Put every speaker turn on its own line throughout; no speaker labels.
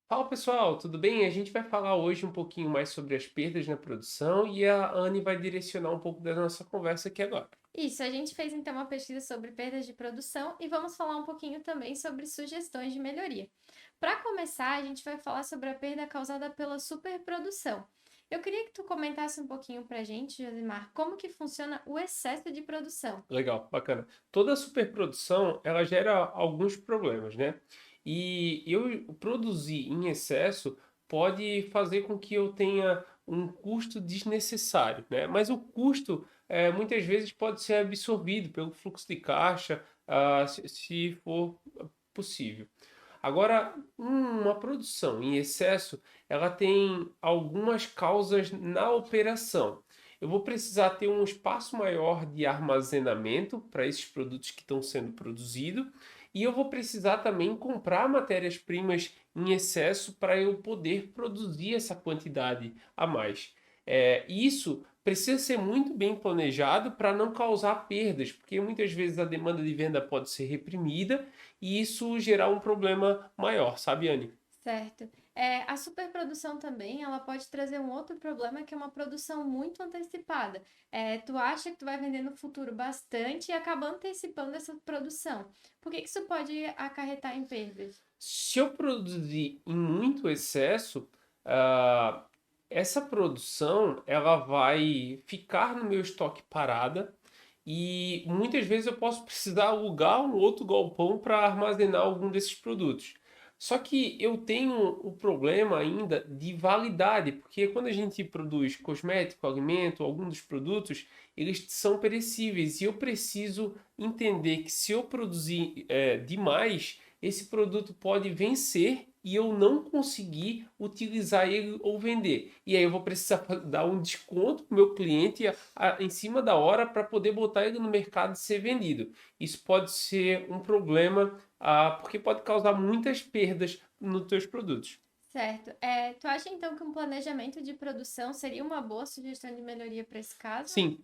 Fala pessoal, tudo bem? A gente vai falar hoje um pouquinho mais sobre as perdas na produção e a Anne vai direcionar um pouco da nossa conversa aqui agora.
Isso, a gente fez então uma pesquisa sobre perdas de produção e vamos falar um pouquinho também sobre sugestões de melhoria. Para começar, a gente vai falar sobre a perda causada pela superprodução. Eu queria que tu comentasse um pouquinho para a gente, Josimar, como que funciona o excesso de produção.
Legal, bacana. Toda superprodução, ela gera alguns problemas, né? E eu produzir em excesso pode fazer com que eu tenha um custo desnecessário, né? Mas o custo, muitas vezes pode ser absorvido pelo fluxo de caixa, se for possível. Agora, uma produção em excesso, ela tem algumas causas na operação. Eu vou precisar ter um espaço maior de armazenamento para esses produtos que estão sendo produzidos, e eu vou precisar também comprar matérias-primas em excesso para eu poder produzir essa quantidade a mais. Isso precisa ser muito bem planejado para não causar perdas, porque muitas vezes a demanda de venda pode ser reprimida e isso gerar um problema maior, sabe, Anne?
Certo. A superprodução também, ela pode trazer um outro problema que é uma produção muito antecipada. Tu acha que tu vai vender no futuro bastante e acaba antecipando essa produção. Por que que isso pode acarretar em perdas?
Se eu produzir em muito excesso, ah, essa produção ela vai ficar no meu estoque parada e muitas vezes eu posso precisar alugar um outro galpão para armazenar algum desses produtos. Só que eu tenho o problema ainda de validade, porque quando a gente produz cosmético, alimento, algum dos produtos, eles são perecíveis e eu preciso entender que se eu produzir demais, esse produto pode vencer e eu não conseguir utilizar ele ou vender. E aí eu vou precisar dar um desconto para o meu cliente em cima da hora para poder botar ele no mercado e ser vendido. Isso pode ser um problema, porque pode causar muitas perdas nos teus produtos.
Certo. Tu acha então que um planejamento de produção seria uma boa sugestão de melhoria para esse caso?
Sim,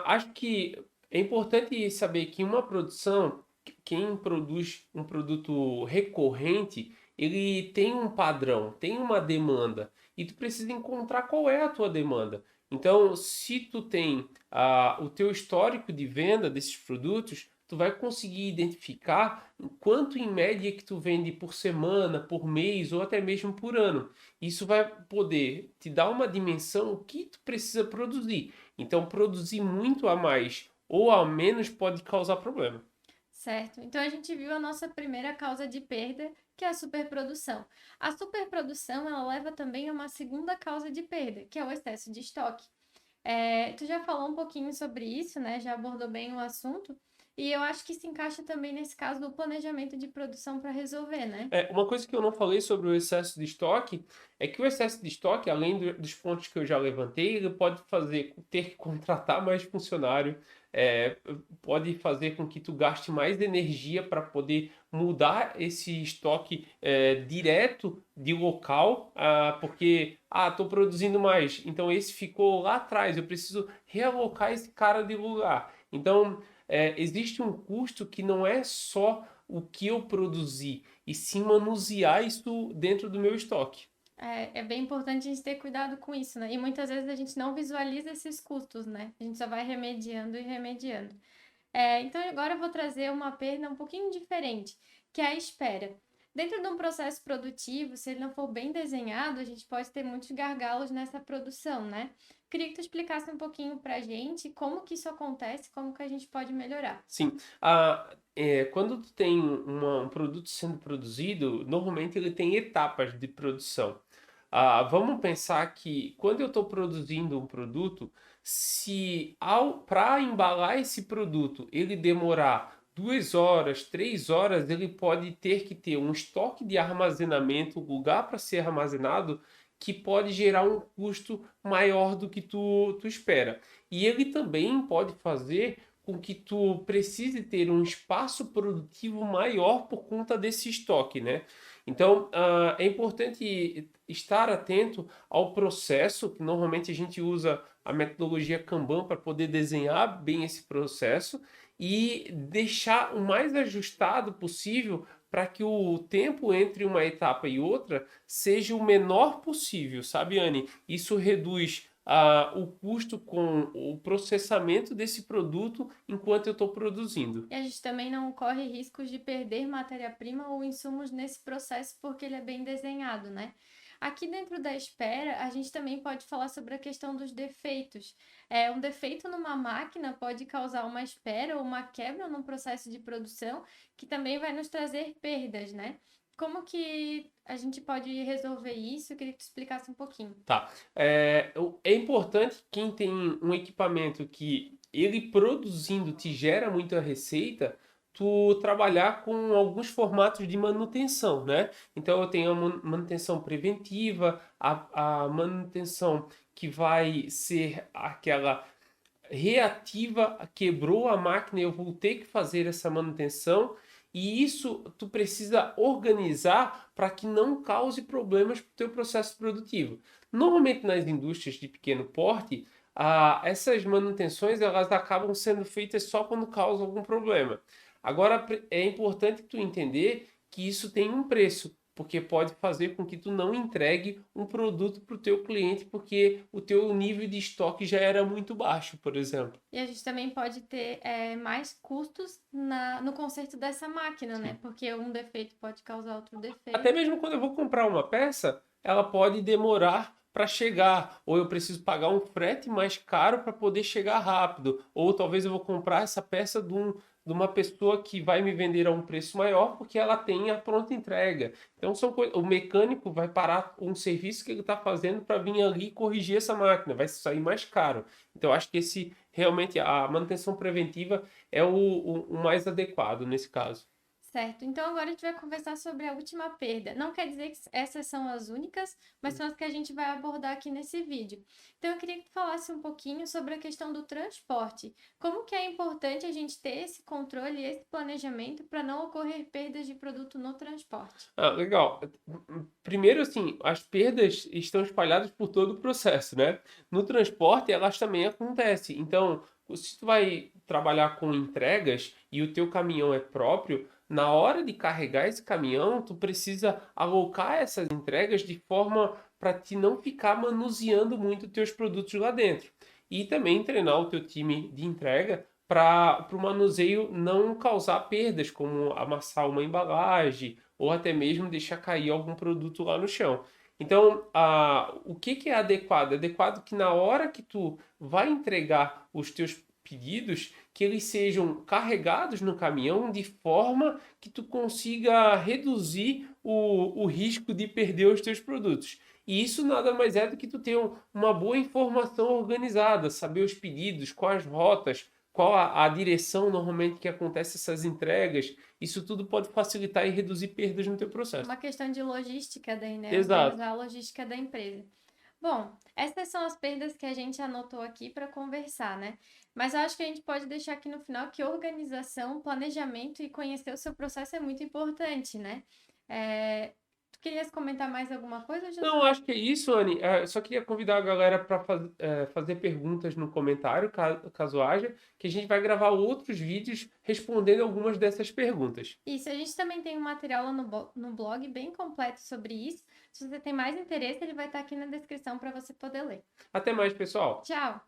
acho que é importante saber que uma produção, quem produz um produto recorrente, ele tem um padrão, tem uma demanda, e tu precisa encontrar qual é a tua demanda. Então, se tu tem o teu histórico de venda desses produtos, tu vai conseguir identificar quanto em média que tu vende por semana, por mês ou até mesmo por ano. Isso vai poder te dar uma dimensão o que tu precisa produzir. Então, produzir muito a mais ou a menos pode causar problema.
Certo. Então a gente viu a nossa primeira causa de perda, que é a superprodução. A superprodução, ela leva também a uma segunda causa de perda, que é o excesso de estoque. Tu já falou um pouquinho sobre isso, né? Já abordou bem o assunto. E eu acho que se encaixa também nesse caso do planejamento de produção para resolver, né?
Uma coisa que eu não falei sobre o excesso de estoque é que o excesso de estoque, além dos pontos que eu já levantei, ele pode fazer ter que contratar mais funcionário, é, pode fazer com que tu gaste mais energia para poder mudar esse estoque direto de local, porque estou produzindo mais, então esse ficou lá atrás, eu preciso realocar esse cara de lugar. Então existe um custo que não é só o que eu produzi e sim manusear isso dentro do meu estoque.
É bem importante a gente ter cuidado com isso, né? E muitas vezes a gente não visualiza esses custos, né? A gente só vai remediando e remediando. Então agora eu vou trazer uma perda um pouquinho diferente, que é a espera. Dentro de um processo produtivo, se ele não for bem desenhado, a gente pode ter muitos gargalos nessa produção, né? Queria que tu explicasse um pouquinho pra gente como que isso acontece, como que a gente pode melhorar.
Sim, quando tu tem um produto sendo produzido, normalmente ele tem etapas de produção. Vamos pensar que quando eu estou produzindo um produto, se para embalar esse produto ele demorar 2 horas, 3 horas, ele pode ter que ter um estoque de armazenamento, lugar para ser armazenado, que pode gerar um custo maior do que tu espera. E ele também pode fazer com que tu precise ter um espaço produtivo maior por conta desse estoque, né? Então, é importante estar atento ao processo, que normalmente a gente usa a metodologia Kanban para poder desenhar bem esse processo e deixar o mais ajustado possível para que o tempo entre uma etapa e outra seja o menor possível, sabe, Anne? Isso reduz o custo com o processamento desse produto enquanto eu estou produzindo.
E a gente também não corre riscos de perder matéria-prima ou insumos nesse processo porque ele é bem desenhado, né? Aqui dentro da espera, a gente também pode falar sobre a questão dos defeitos. Um defeito numa máquina pode causar uma espera ou uma quebra num processo de produção que também vai nos trazer perdas, né? Como que a gente pode resolver isso? Eu queria que tu explicasse um pouquinho.
Tá. É importante quem tem um equipamento que ele produzindo te gera muita receita, tu trabalhar com alguns formatos de manutenção, né? Então eu tenho a manutenção preventiva, a manutenção que vai ser aquela reativa, quebrou a máquina, eu vou ter que fazer essa manutenção. E isso tu precisa organizar para que não cause problemas para o teu processo produtivo. Normalmente nas indústrias de pequeno porte, essas manutenções elas acabam sendo feitas só quando causa algum problema. Agora é importante tu entender que isso tem um preço, porque pode fazer com que tu não entregue um produto para o teu cliente porque o teu nível de estoque já era muito baixo, por exemplo.
E a gente também pode ter mais custos no conserto dessa máquina, né?
Sim.
Porque um defeito pode causar outro
Até
defeito.
mesmo quando eu vou comprar uma peça, ela pode demorar para chegar, ou eu preciso pagar um frete mais caro para poder chegar rápido, ou talvez eu vou comprar essa peça de uma pessoa que vai me vender a um preço maior porque ela tem a pronta entrega. Então o mecânico vai parar um serviço que ele está fazendo para vir ali corrigir essa máquina, vai sair mais caro. Então acho que esse realmente a manutenção preventiva é o mais adequado nesse caso.
Certo. Então agora a gente vai conversar sobre a última perda. Não quer dizer que essas são as únicas, mas são as que a gente vai abordar aqui nesse vídeo. Então eu queria que tu falasse um pouquinho sobre a questão do transporte. Como que é importante a gente ter esse controle e esse planejamento para não ocorrer perdas de produto no transporte?
Legal. Primeiro, assim, as perdas estão espalhadas por todo o processo, né? No transporte, elas também acontecem. Então, se tu vai trabalhar com entregas e o teu caminhão é próprio, na hora de carregar esse caminhão, tu precisa alocar essas entregas de forma para te não ficar manuseando muito teus produtos lá dentro. E também treinar o teu time de entrega para o manuseio não causar perdas, como amassar uma embalagem ou até mesmo deixar cair algum produto lá no chão. Então, o que é adequado? É adequado que na hora que tu vai entregar os teus pedidos, que eles sejam carregados no caminhão de forma que tu consiga reduzir o risco de perder os teus produtos. E isso nada mais é do que tu ter uma boa informação organizada, saber os pedidos, quais rotas, qual a direção normalmente que acontece essas entregas. Isso tudo pode facilitar e reduzir perdas no teu processo.
Uma questão de logística daí, né?
Exato.
Organizar a logística da empresa. Bom, essas são as perdas que a gente anotou aqui para conversar, né? Mas eu acho que a gente pode deixar aqui no final que organização, planejamento e conhecer o seu processo é muito importante, né? Tu querias comentar mais alguma coisa,
Não,
Jesus?
acho que é isso, Anne. Só queria convidar a galera para fazer perguntas no comentário, caso haja, que a gente vai gravar outros vídeos respondendo algumas dessas perguntas.
Isso, a gente também tem um material lá no blog bem completo sobre isso. Se você tem mais interesse, ele vai estar aqui na descrição para você poder ler.
Até mais, pessoal!
Tchau!